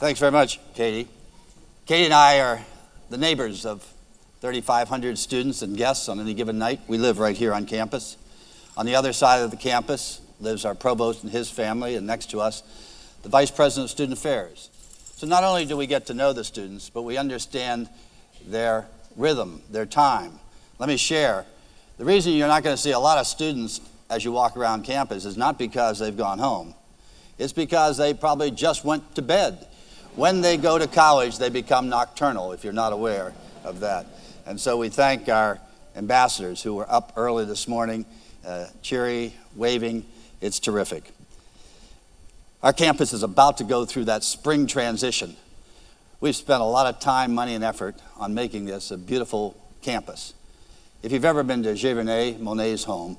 Thanks very much, Katie. Katie and I are the neighbors of 3,500 students and guests on any given night. We live right here on campus. On the other side of the campus lives our provost and his family, and next to us, the vice president of student affairs. So not only do we get to know the students, but we understand their rhythm, their time. Let me share. The reason you're not going to see a lot of students as you walk around campus is not because they've gone home. It's because they probably just went to bed. When they go to college, they become nocturnal, if you're not aware of that. And so we thank our ambassadors who were up early this morning, cheery, waving. It's terrific. Our campus is about to go through that spring transition. We've spent a lot of time, money, and effort on making this a beautiful campus. If you've ever been to Giverny, Monet's home,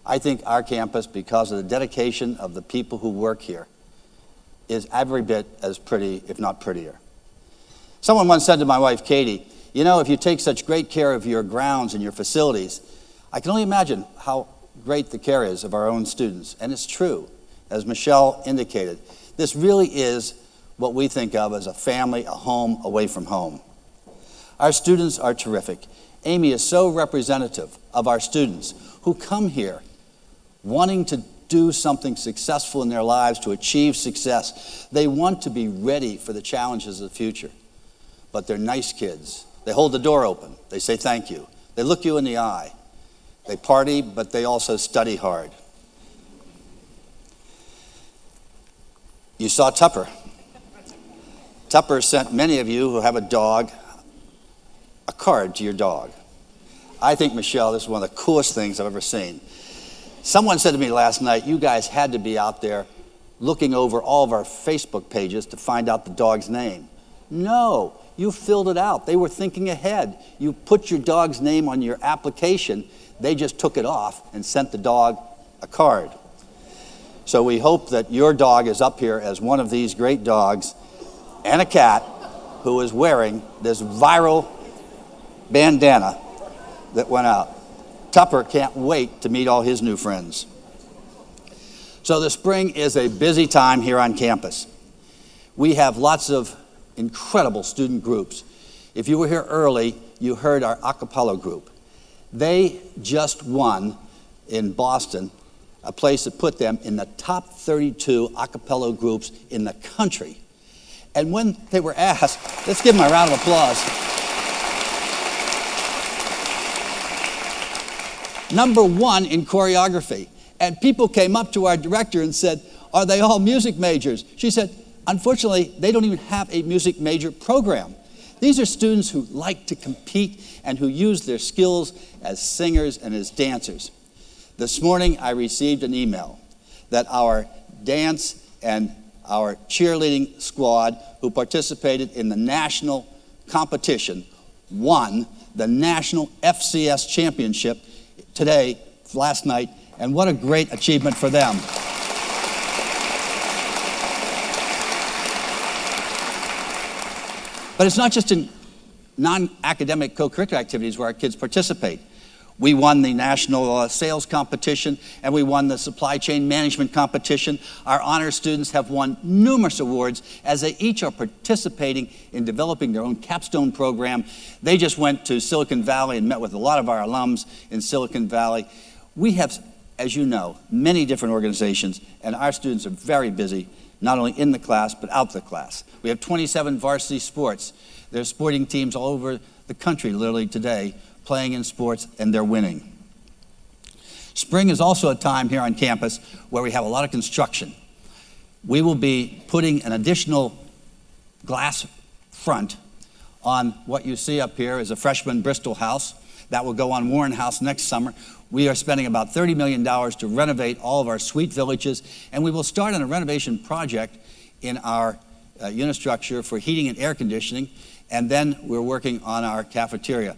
I think our campus, because of the dedication of the people who work here, is every bit as pretty, if not prettier. Someone once said to my wife, Katie, you know, if you take such great care of your grounds and your facilities, I can only imagine how great the care is of our own students. And it's true. As Michelle indicated, this really is what we think of as a family, a home away from home. Our students are terrific. Amy is so representative of our students who come here wanting to do something successful in their lives, to achieve success. They want to be ready for the challenges of the future. But they're nice kids. They hold the door open. They say thank you. They look you in the eye. They party, but they also study hard. You saw Tupper. Tupper sent many of you who have a dog a card to your dog. I think, Michelle, this is one of the coolest things I've ever seen. Someone said to me last night, you guys had to be out there looking over all of our Facebook pages to find out the dog's name. No, you filled it out. They were thinking ahead. You put your dog's name on your application. They just took it off and sent the dog a card. So we hope that your dog is up here as one of these great dogs and a cat who is wearing this viral bandana that went out. Tupper can't wait to meet all his new friends. So the spring is a busy time here on campus. We have lots of incredible student groups. If you were here early, you heard our a cappella group. They just won in Boston a place that put them in the top 32 a cappella groups in the country. And when they were asked, let's give them a round of applause. Number one in choreography. And people came up to our director and said, are they all music majors? She said, unfortunately, they don't even have a music major program. These are students who like to compete and who use their skills as singers and as dancers. This morning, I received an email that our dance and our cheerleading squad who participated in the national competition won the national FCS championship last night, and what a great achievement for them. But it's not just in non-academic co-curricular activities where our kids participate. We won the national sales competition, and we won the supply chain management competition. Our honor students have won numerous awards as they each are participating in developing their own capstone program. They just went to Silicon Valley and met with a lot of our alums in Silicon Valley. We have, as you know, many different organizations, and our students are very busy, not only in the class, but out the class. We have 27 varsity sports. There's sporting teams all over the country, literally today, playing in sports, and they're winning. Spring is also a time here on campus where we have a lot of construction. We will be putting an additional glass front on what you see up here is a freshman Bristol house. That will go on Warren House next summer. We are spending about $30 million to renovate all of our sweet villages, and we will start on a renovation project in our unistructure for heating and air conditioning, and then we're working on our cafeteria.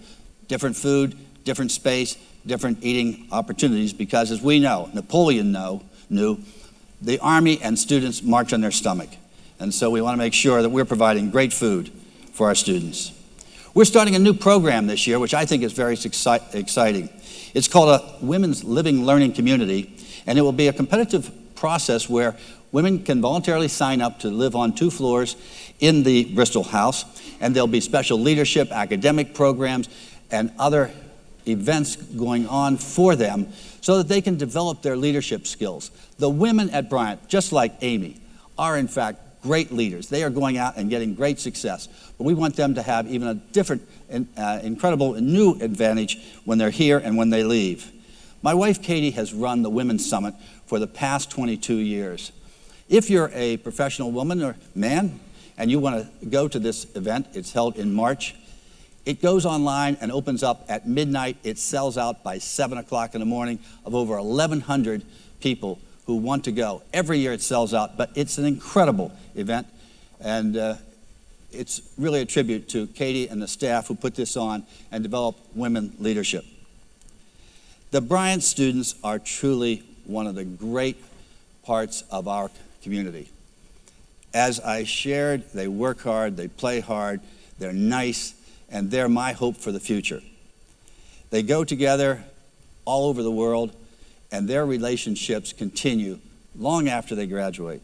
Different food, different space, different eating opportunities, because as we know, Napoleon knew, the Army and students march on their stomach. And so we want to make sure that we're providing great food for our students. We're starting a new program this year, which I think is very exciting. It's called a Women's Living Learning Community, and it will be a competitive process where Women can voluntarily sign up to live on 2 floors in the Bristol house, and there'll be special leadership, academic programs, and other events going on for them so that they can develop their leadership skills. The women at Bryant, just like Amy, are in fact great leaders. They are going out and getting great success. But we want them to have even a different, incredible new advantage when they're here and when they leave. My wife, Katie, has run the Women's Summit for the past 22 years. If you're a professional woman or man and you want to go to this event, it's held in March. It goes online and opens up at midnight. It sells out by 7 o'clock in the morning of over 1,100 people who want to go. Every year it sells out, but it's an incredible event, and it's really a tribute to Katie and the staff who put this on and develop women leadership. The Bryant students are truly one of the great parts of our community. As I shared, they work hard, they play hard, they're nice, and they're my hope for the future. They go together all over the world, and their relationships continue long after they graduate.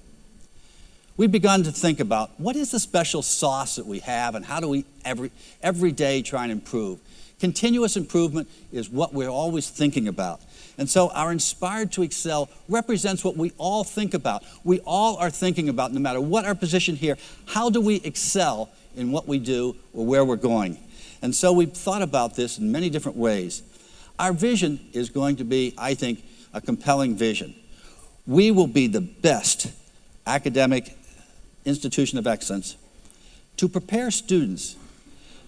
We've begun to think about what is the special sauce that we have and how do we every day try and improve. Continuous improvement is what we're always thinking about. And so our Inspired to Excel represents what we all think about. We all are thinking about, no matter what our position here, how do we excel in what we do or where we're going? And so we've thought about this in many different ways. Our vision is going to be, I think, a compelling vision. We will be the best academic institution of excellence to prepare students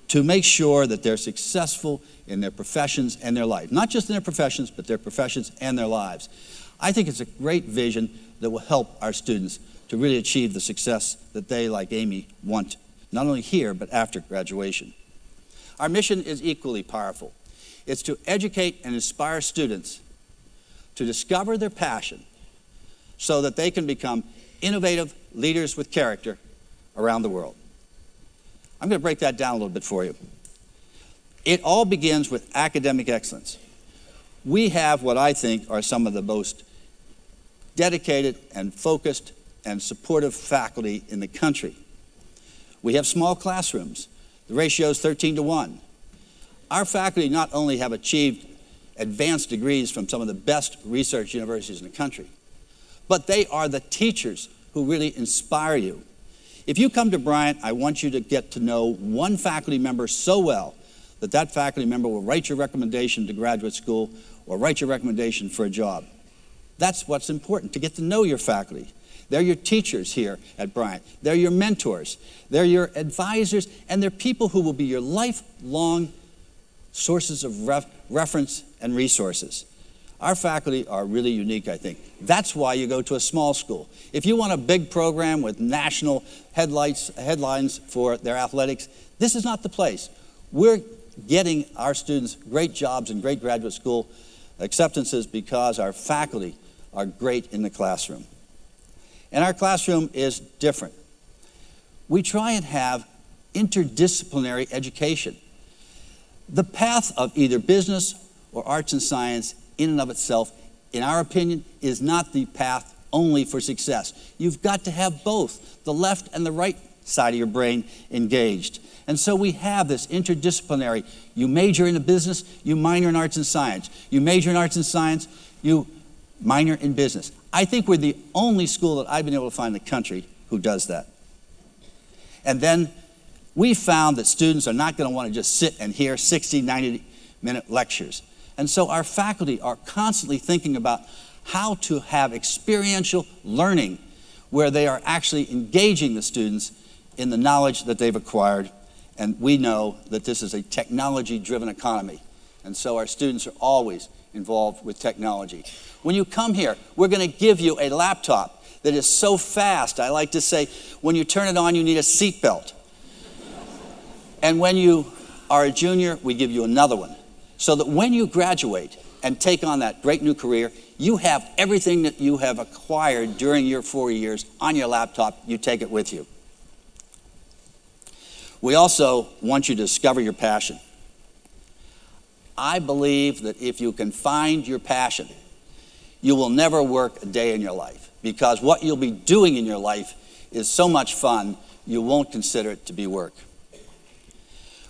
to make sure that they're successful in their professions and their life. Not just in their professions, but their professions and their lives. I think it's a great vision that will help our students to really achieve the success that they, like Amy, want, not only here, but after graduation. Our mission is equally powerful. It's to educate and inspire students to discover their passion so that they can become innovative leaders with character around the world. I'm going to break that down a little bit for you. It all begins with academic excellence. We have what I think are some of the most dedicated and focused and supportive faculty in the country. We have small classrooms. The ratio is 13-to-1. Our faculty not only have achieved advanced degrees from some of the best research universities in the country, but they are the teachers who really inspire you. If you come to Bryant, I want you to get to know one faculty member so well that that faculty member will write your recommendation to graduate school or write your recommendation for a job. That's what's important, to get to know your faculty. They're your teachers here at Bryant. They're your mentors. They're your advisors, and they're people who will be your lifelong sources of reference and resources. Our faculty are really unique, I think. That's why you go to a small school. If you want a big program with national headlines for their athletics, this is not the place. We're getting our students great jobs and great graduate school acceptances because our faculty are great in the classroom. And our classroom is different. We try and have interdisciplinary education. The path of either business or arts and science in and of itself, in our opinion, is not the path only for success. You've got to have both, the left and the right side of your brain engaged. And so we have this interdisciplinary, you major in business, you minor in arts and science. You major in arts and science, you minor in business. I think we're the only school that I've been able to find in the country who does that. And then we found that students are not going to want to just sit and hear 60, 90-minute lectures. And so our faculty are constantly thinking about how to have experiential learning where they are actually engaging the students in the knowledge that they've acquired. And we know that this is a technology-driven economy. And so our students are always involved with technology. When you come here, we're going to give you a laptop that is so fast. I like to say, when you turn it on, you need a seatbelt. And when you are a junior, we give you another one. So that when you graduate and take on that great new career, you have everything that you have acquired during your 4 years on your laptop. You take it with you. We also want you to discover your passion. I believe that if you can find your passion, you will never work a day in your life. because what you'll be doing in your life is so much fun, you won't consider it to be work.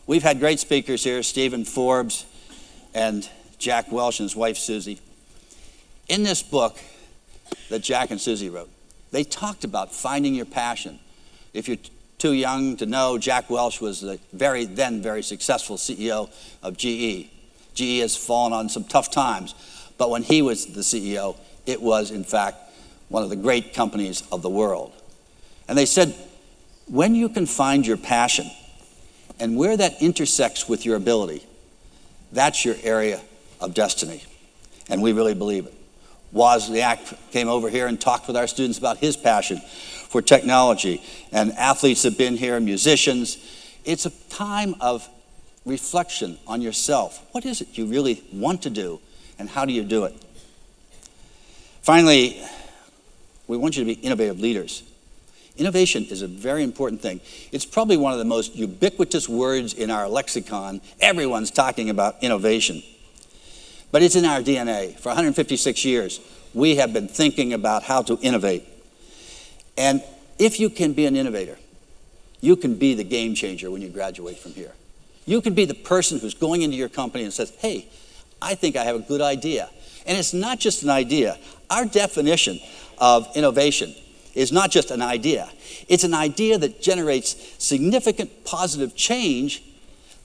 We've had great speakers here, Stephen Forbes and Jack Welch and his wife, Susie. In this book that Jack and Susie wrote, they talked about finding your passion. If you're too young to know, Jack Welch was the then very successful CEO of GE. GE has fallen on some tough times, but when he was the CEO, it was, in fact, one of the great companies of the world. And they said, when you can find your passion and where that intersects with your ability, that's your area of destiny. And we really believe it. Wozniak came over here and talked with our students about his passion for technology. And athletes have been here, musicians. It's a time of reflection on yourself. What is it you really want to do, and how do you do it? Finally, we want you to be innovative leaders. Innovation is a very important thing. It's probably one of the most ubiquitous words in our lexicon. Everyone's talking about innovation. But it's in our DNA. For 156 years, we have been thinking about how to innovate. And if you can be an innovator, you can be the game changer when you graduate from here. You can be the person who's going into your company and says, hey, I think I have a good idea. And it's not just an idea. Our definition of innovation is not just an idea. It's an idea that generates significant positive change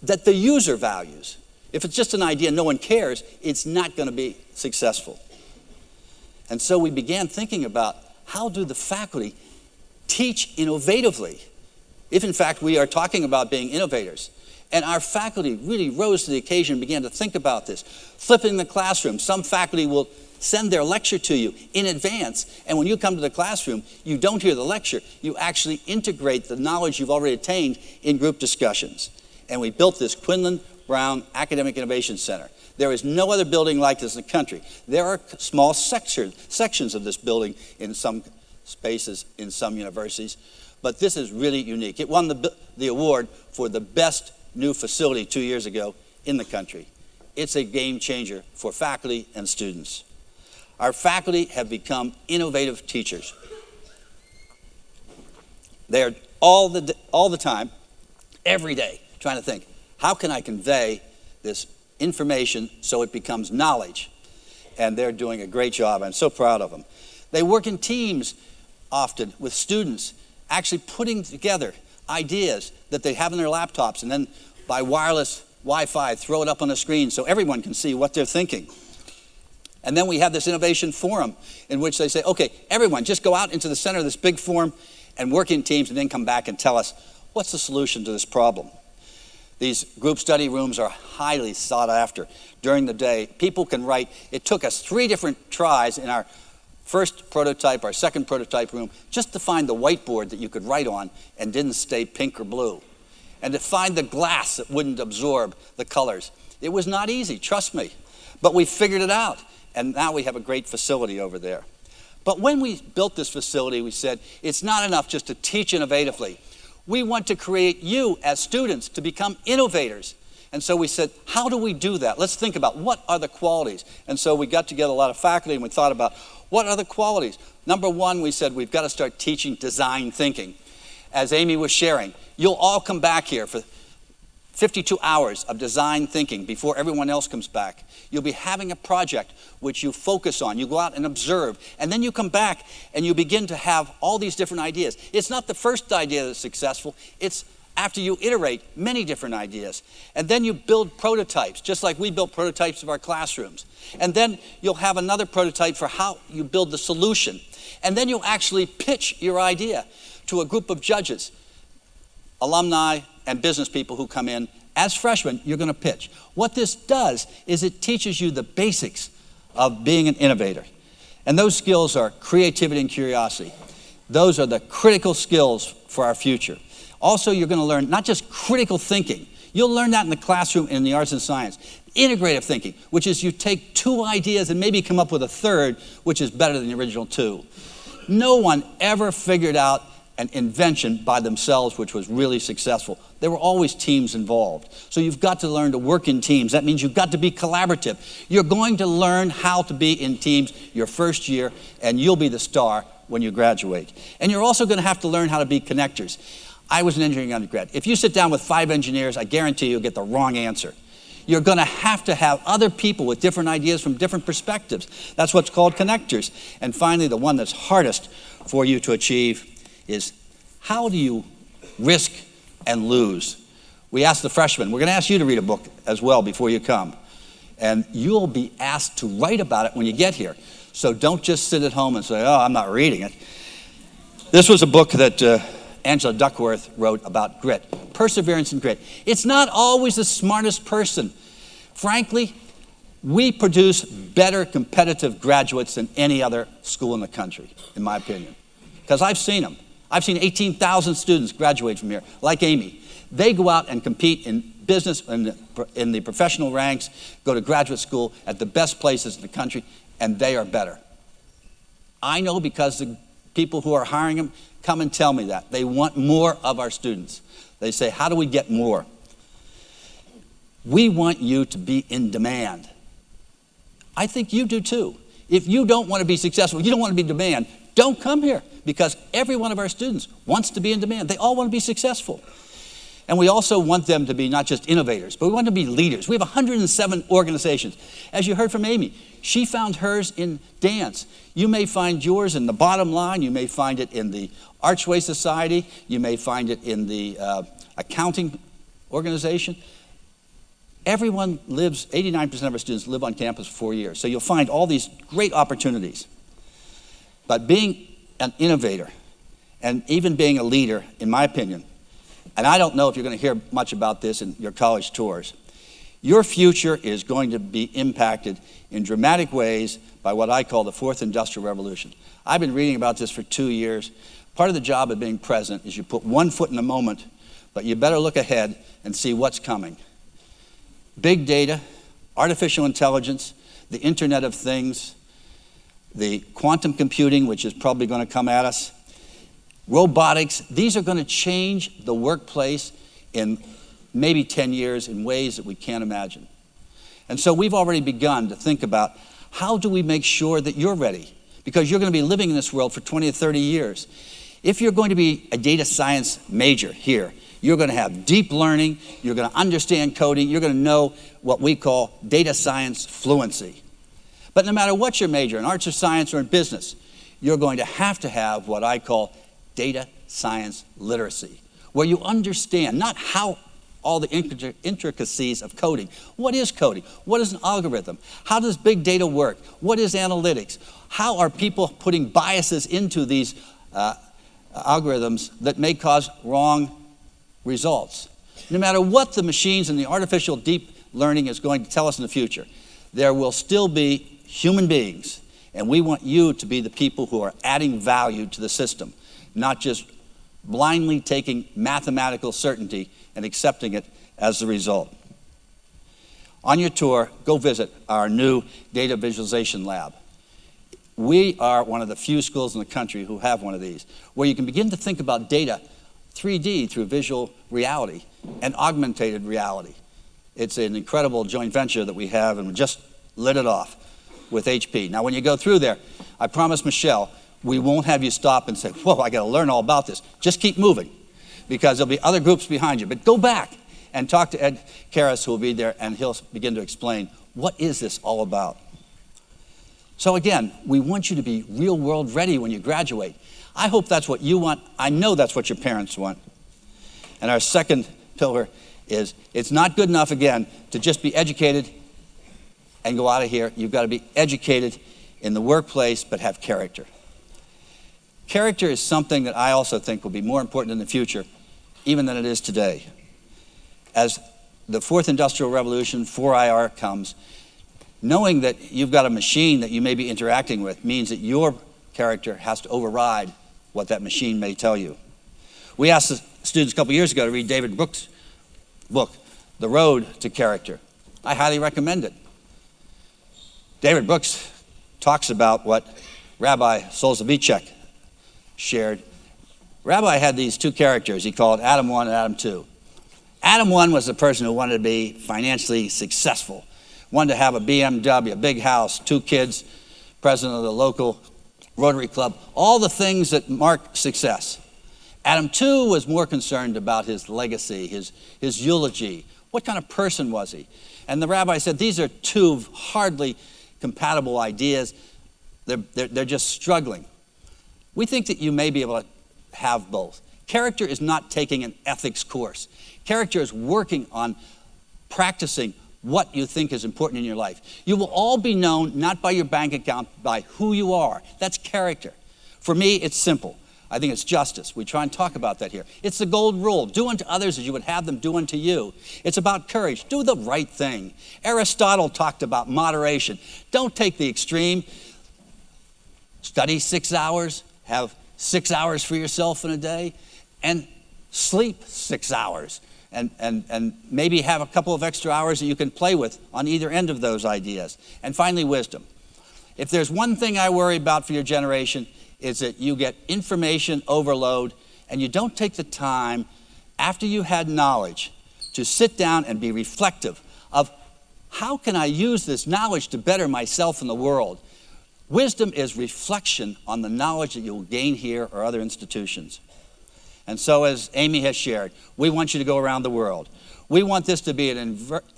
that the user values. If it's just an idea, no one cares, it's not going to be successful. And so we began thinking about how do the faculty teach innovatively, if in fact we are talking about being innovators. And our faculty really rose to the occasion and began to think about this. Flipping the classroom, some faculty will send their lecture to you in advance, and when you come to the classroom, you don't hear the lecture, you actually integrate the knowledge you've already attained in group discussions. And we built this Quinlan Brown Academic Innovation Center. There is no other building like this in the country. There are small sections of this building in some spaces, in some universities, but this is really unique. It won the award for the best new facility 2 years ago in the country. It's a game changer for faculty and students. Our faculty have become innovative teachers. They are all the time, every day, trying to think, how can I convey this information so it becomes knowledge? And they're doing a great job. I'm so proud of them. They work in teams often with students, actually putting together ideas that they have in their laptops, and then by wireless Wi-Fi, throw it up on the screen so everyone can see what they're thinking. And then we have this innovation forum in which they say, okay, everyone just go out into the center of this big forum and work in teams and then come back and tell us, what's the solution to this problem? These group study rooms are highly sought after during the day. People can write. It took us 3 different tries in our first prototype, our second prototype room, just to find the whiteboard that you could write on and didn't stay pink or blue. And to find the glass that wouldn't absorb the colors. It was not easy, trust me. But we figured it out. And now we have a great facility over there. But when we built this facility, we said, it's not enough just to teach innovatively. We want to create you as students to become innovators. And so we said, how do we do that? Let's think about what are the qualities. And so we got together a lot of faculty and we thought about what are the qualities. Number one, we said we've got to start teaching design thinking. As Amy was sharing, you'll all come back here for 52 hours of design thinking before everyone else comes back. You'll be having a project which you focus on. You go out and observe, and then you come back and you begin to have all these different ideas. It's not the first idea that's successful. It's after you iterate many different ideas. And then you build prototypes, just like we built prototypes of our classrooms. And then you'll have another prototype for how you build the solution. And then you'll actually pitch your idea to a group of judges, alumni, and business people who come in. As freshmen, you're going to pitch. What this does is it teaches you the basics of being an innovator. And those skills are creativity and curiosity. Those are the critical skills for our future. Also, you're going to learn not just critical thinking. You'll learn that in the classroom in the arts and science. Integrative thinking, which is you take 2 ideas and maybe come up with a third, which is better than the original 2. No one ever figured out an invention by themselves which was really successful. There were always teams involved. So you've got to learn to work in teams. That means you've got to be collaborative. You're going to learn how to be in teams your first year, and you'll be the star when you graduate. And you're also going to have to learn how to be connectors. I was an engineering undergrad. If you sit down with 5 engineers, I guarantee you'll get the wrong answer. You're going to have other people with different ideas from different perspectives. That's what's called connectors. And finally, the one that's hardest for you to achieve is, how do you risk and lose? We asked the freshmen. We're going to ask you to read a book as well before you come. And you'll be asked to write about it when you get here. So don't just sit at home and say, oh, I'm not reading it. This was a book that Angela Duckworth wrote about grit, perseverance and grit. It's not always the smartest person. Frankly, we produce better competitive graduates than any other school in the country, in my opinion. Because I've seen them. I've seen 18,000 students graduate from here, like Amy. They go out and compete in business, in the professional ranks, go to graduate school at the best places in the country, and they are better. I know because the people who are hiring them come and tell me that. They want more of our students. They say, how do we get more? We want you to be in demand. I think you do too. If you don't want to be successful, you don't want to be in demand, don't come here, because every one of our students wants to be in demand. They all want to be successful. And we also want them to be not just innovators, but we want them to be leaders. We have 107 organizations. As you heard from Amy, she found hers in dance. You may find yours in the Bottom Line. You may find it in the Archway Society. You may find it in the accounting organization. Everyone lives, 89% of our students live on campus for 4 years. So you'll find all these great opportunities. But being an innovator and even being a leader, in my opinion, and I don't know if you're going to hear much about this in your college tours, your future is going to be impacted in dramatic ways by what I call the Fourth Industrial Revolution. I've been reading about this for 2 years. Part of the job of being president is you put one foot in the moment, but you better look ahead and see what's coming. Big data, artificial intelligence, the Internet of Things, the quantum computing, which is probably going to come at us, robotics, these are going to change the workplace in maybe 10 years in ways that we can't imagine. And so we've already begun to think about, how do we make sure that you're ready? Because you're going to be living in this world for 20 or 30 years. If you're going to be a data science major here, you're going to have deep learning, you're going to understand coding, you're going to know what we call data science fluency. But no matter what your major, in arts or science or in business, you're going to have what I call data science literacy, where you understand not how all the intricacies of coding. What is coding? What is an algorithm? How does big data work? What is analytics? How are people putting biases into these algorithms that may cause wrong results? No matter what the machines and the artificial deep learning is going to tell us in the future, there will still be human beings, and we want you to be the people who are adding value to the system, not just blindly taking mathematical certainty and accepting it as the result. On your tour, go visit our new data visualization lab. We are one of the few schools in the country who have one of these, where you can begin to think about data 3D through visual reality and augmented reality. It's an incredible joint venture that we have, and we just lit it off with HP. Now, when you go through there, I promise Michelle, we won't have you stop and say, whoa, I got to learn all about this. Just keep moving, because there'll be other groups behind you. But go back and talk to Ed Karras, who will be there, and he'll begin to explain, what is this all about? So again, we want you to be real world ready when you graduate. I hope that's what you want. I know that's what your parents want. And our second pillar is, it's not good enough, again, to just be educated and go out of here. You've got to be educated in the workplace, but have character. Character is something that I also think will be more important in the future, even than it is today. As the Fourth Industrial Revolution, 4IR comes, knowing that you've got a machine that you may be interacting with means that your character has to override what that machine may tell you. We asked the students a couple years ago to read David Brooks' book, The Road to Character. I highly recommend it. David Brooks talks about what Rabbi Solzhenitsyn shared. Rabbi had these two characters. He called Adam 1 and Adam 2. Adam 1 was the person who wanted to be financially successful, wanted to have a BMW, a big house, 2 kids, president of the local Rotary Club, all the things that mark success. Adam, too, was more concerned about his legacy, his eulogy. What kind of person was he? And the rabbi said, these are two hardly compatible ideas. They're just struggling. We think that you may be able to have both. Character is not taking an ethics course. Character is working on practicing what you think is important in your life. You will all be known not by your bank account, by who you are. That's character. For me, it's simple. I think it's justice. We try and talk about that here. It's the gold rule. Do unto others as you would have them do unto you. It's about courage. Do the right thing. Aristotle talked about moderation. Don't take the extreme. Study 6 hours. Have 6 hours for yourself in a day. And sleep 6 hours. And maybe have a couple of extra hours that you can play with on either end of those ideas. And finally, wisdom. If there's one thing I worry about for your generation, is that you get information overload and you don't take the time after you had knowledge to sit down and be reflective of how can I use this knowledge to better myself in the world. Wisdom is reflection on the knowledge that you'll gain here or other institutions. And so, as Amy has shared, we want you to go around the world. We want this to be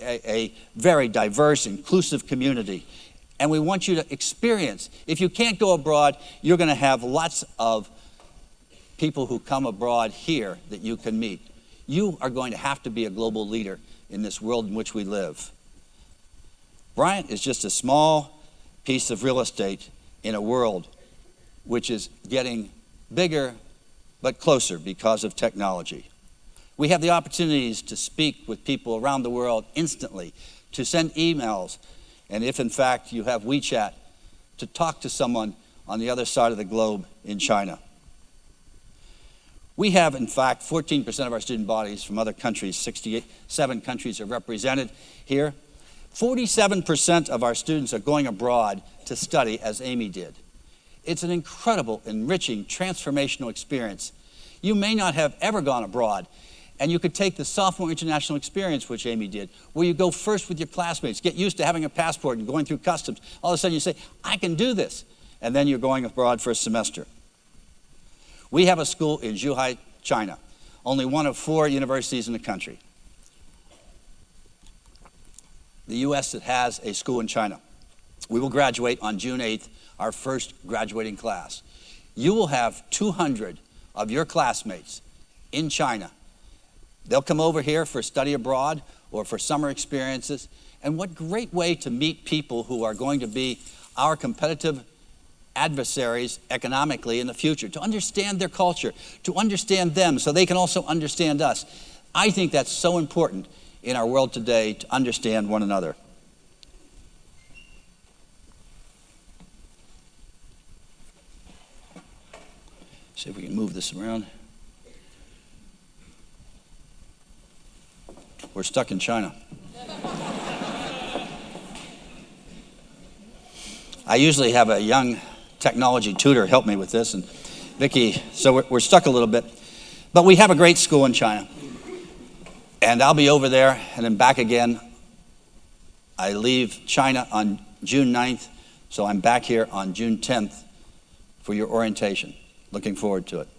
a very diverse, inclusive community. And we want you to experience. If you can't go abroad, you're going to have lots of people who come abroad here that you can meet. You are going to have to be a global leader in this world in which we live. Bryant is just a small piece of real estate in a world which is getting bigger but closer because of technology. We have the opportunities to speak with people around the world instantly, to send emails, and if in fact you have WeChat, to talk to someone on the other side of the globe in China. We have in fact 14% of our student bodies from other countries. 67 countries are represented here. 47% of our students are going abroad to study, as Amy did. It's an incredible, enriching, transformational experience. You may not have ever gone abroad, and you could take the sophomore international experience, which Amy did, where you go first with your classmates, get used to having a passport and going through customs. All of a sudden you say, I can do this. And then you're going abroad for a semester. We have a school in Zhuhai, China, only one of 4 universities in the country. The U.S. that has a school in China. We will graduate on June 8th, our first graduating class. You will have 200 of your classmates in China. They'll come over here for study abroad or for summer experiences. And what great way to meet people who are going to be our competitive adversaries economically in the future, to understand their culture, to understand them so they can also understand us. I think that's so important in our world today, to understand one another. See if we can move this around. We're stuck in China. I usually have a young technology tutor help me with this, and Vicki, so we're stuck a little bit. But we have a great school in China. And I'll be over there and then back again. I leave China on June 9th, so I'm back here on June 10th for your orientation. Looking forward to it.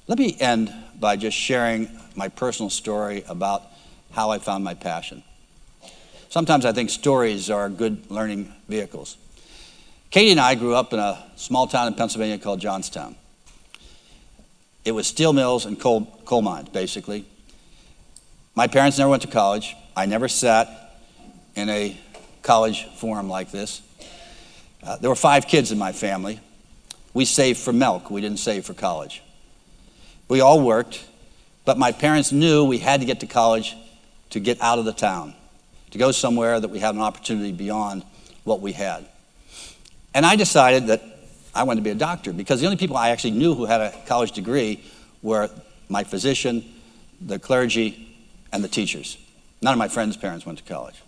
Let me end by just sharing my personal story about how I found my passion. Sometimes I think stories are good learning vehicles. Katie and I grew up in a small town in Pennsylvania called Johnstown. It was steel mills and coal mines, basically. My parents never went to college. I never sat in a college forum like this. There were 5 kids in my family. We saved for milk. We didn't save for college. We all worked, but my parents knew we had to get to college to get out of the town, to go somewhere that we had an opportunity beyond what we had. And I decided that I wanted to be a doctor because the only people I actually knew who had a college degree were my physician, the clergy, and the teachers. None of my friends' parents went to college.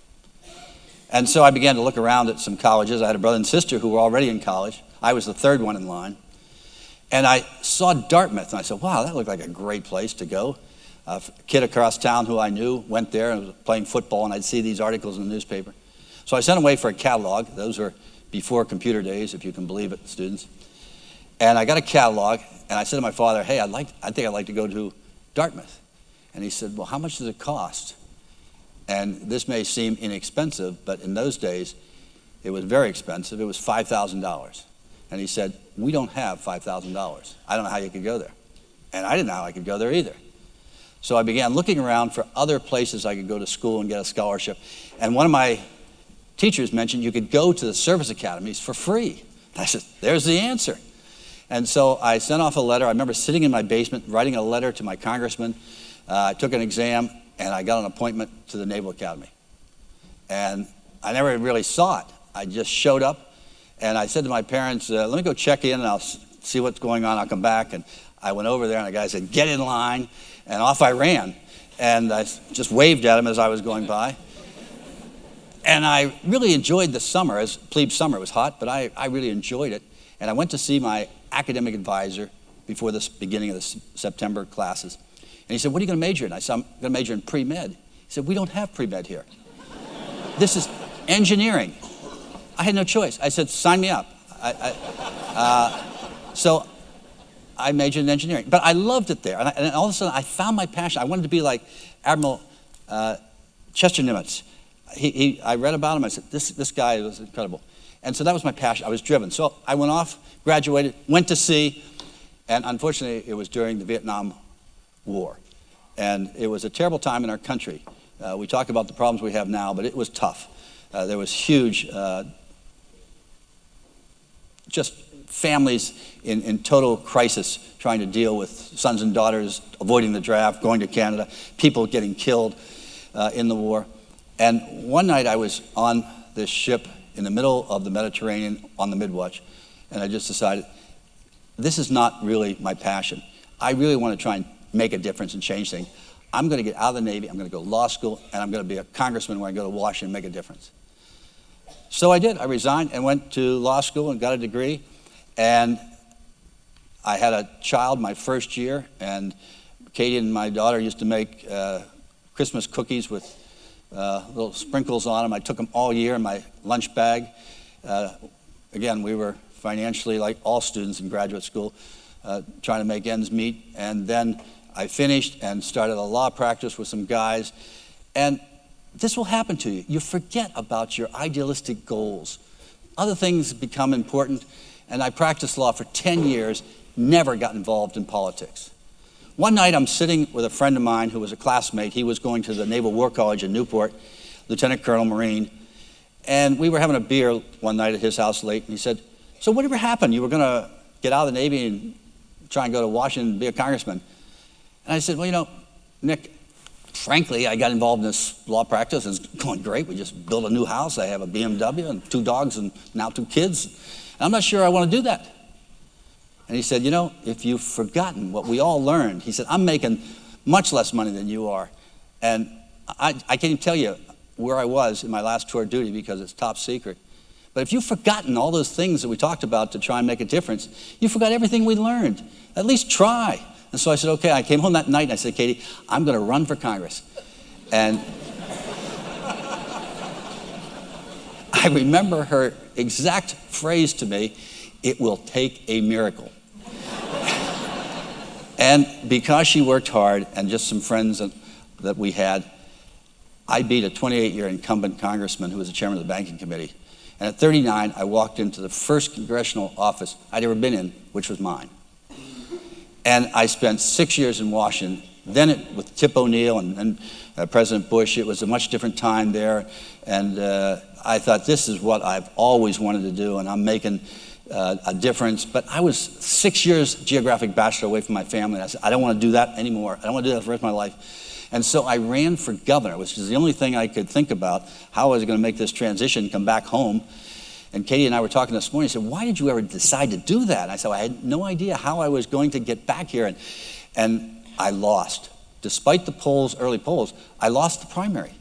And so I began to look around at some colleges. I had a brother and sister who were already in college. I was the 3rd one in line. And I saw Dartmouth, and I said, wow, that looked like a great place to go. A kid across town who I knew went there and was playing football, and I'd see these articles in the newspaper. So I sent away for a catalog. Those were before computer days, if you can believe it, students. And I got a catalog, and I said to my father, hey, I think I'd like to go to Dartmouth. And he said, well, how much does it cost? And this may seem inexpensive, but in those days, it was very expensive. It was $5,000. And he said, we don't have $5,000. I don't know how you could go there. And I didn't know how I could go there either. So I began looking around for other places I could go to school and get a scholarship. And one of my teachers mentioned you could go to the service academies for free. I said, there's the answer. And so I sent off a letter. I remember sitting in my basement, writing a letter to my congressman. I took an exam, and I got an appointment to the Naval Academy. And I never really saw it. I just showed up, and I said to my parents, let me go check in, and I'll see what's going on. I'll come back. And I went over there, and the guy said, get in line. And off I ran. And I just waved at him as I was going by. And I really enjoyed the summer. As plebe summer, it was hot, but I really enjoyed it. And I went to see my academic advisor before the beginning of the September classes. And he said, what are you going to major in? I said, I'm going to major in pre-med. He said, we don't have pre-med here. This is engineering. I had no choice. I said, sign me up. So I majored in engineering. But I loved it there. And all of a sudden, I found my passion. I wanted to be like Admiral Chester Nimitz. I read about him. I said, this guy was incredible. And so that was my passion. I was driven. So I went off, graduated, went to sea, and unfortunately, it was during the Vietnam War. And it was a terrible time in our country. We talk about the problems we have now, but it was tough. There was huge, just families in total crisis trying to deal with sons and daughters, avoiding the draft, going to Canada, people getting killed in the war. And one night I was on this ship in the middle of the Mediterranean on the midwatch, and I just decided, this is not really my passion. I really want to try and make a difference and change things. I'm going to get out of the Navy, I'm going to go to law school, and I'm going to be a congressman when I go to Washington and make a difference. So I did. I resigned and went to law school and got a degree, and I had a child my first year, and Katie and my daughter used to make Christmas cookies with little sprinkles on them. I took them all year in my lunch bag. Again, we were financially, like all students in graduate school, trying to make ends meet. And then I finished and started a law practice with some guys. And this will happen to you. You forget about your idealistic goals. Other things become important. And I practiced law for 10 years, never got involved in politics. One night I'm sitting with a friend of mine who was a classmate. He was going to the Naval War College in Newport, Lieutenant Colonel Marine. And we were having a beer one night at his house late, and he said, so whatever happened? You were going to get out of the Navy and try and go to Washington and be a congressman. And I said, well, you know, Nick, frankly, I got involved in this law practice, and it's going great. We just built a new house. I have a BMW and 2 dogs and now 2 kids. And I'm not sure I want to do that. And he said, you know, if you've forgotten what we all learned, he said, I'm making much less money than you are. And I can't even tell you where I was in my last tour of duty because it's top secret. But if you've forgotten all those things that we talked about to try and make a difference, you forgot everything we learned. At least try. And so I said, okay. I came home that night and I said, Katie, I'm going to run for Congress. And I remember her exact phrase to me, it will take a miracle. And because she worked hard and just some friends that we had, I beat a 28-year incumbent congressman who was the chairman of the banking committee. And at 39, I walked into the first congressional office I'd ever been in, which was mine. And I spent 6 years in Washington. Then with Tip O'Neill and President Bush, it was a much different time there. And I thought, this is what I've always wanted to do, and I'm making a difference. But I was 6 years geographic bachelor away from my family. And I said, I don't want to do that anymore. I don't want to do that for the rest of my life. And so I ran for governor, which is the only thing I could think about, how I was going to make this transition, come back home. And Katie and I were talking this morning. She said, why did you ever decide to do that? And I said, well, I had no idea how I was going to get back here. And I lost. Despite the polls, early polls, I lost the primary.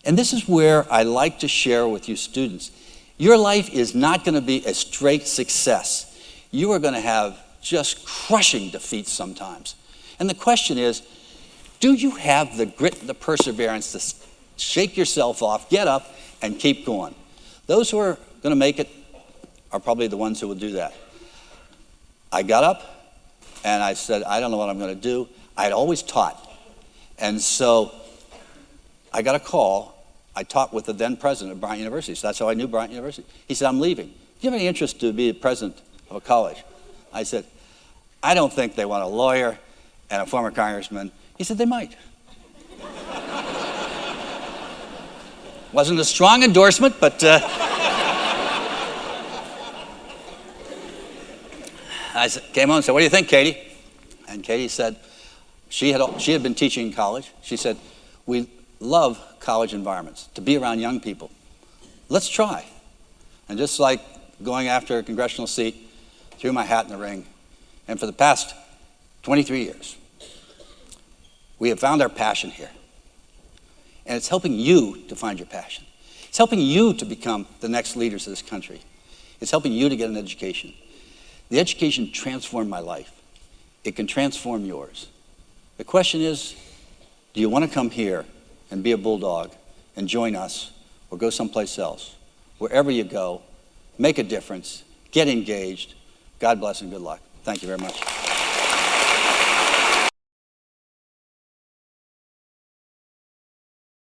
And this is where I like to share with you students. Your life is not going to be a straight success. You are going to have just crushing defeats sometimes. And the question is, do you have the grit and the perseverance to shake yourself off, get up, and keep going? Those who are going to make it are probably the ones who will do that. I got up and I said, I don't know what I'm going to do. I had always taught. And so I got a call. I talked with the then president of Bryant University, so that's how I knew Bryant University. He said, I'm leaving. Do you have any interest to be the president of a college? I said, I don't think they want a lawyer and a former congressman. He said, they might. Wasn't a strong endorsement, but I came home and said, what do you think, Katie? And Katie said, she had been teaching in college. She said, we love college environments, to be around young people. Let's try. And just like going after a congressional seat, threw my hat in the ring. And for the past 23 years, we have found our passion here. And it's helping you to find your passion. It's helping you to become the next leaders of this country. It's helping you to get an education. The education transformed my life. It can transform yours. The question is, do you want to come here and be a bulldog and join us, or go someplace else? Wherever you go, make a difference, get engaged. God bless and good luck. Thank you very much.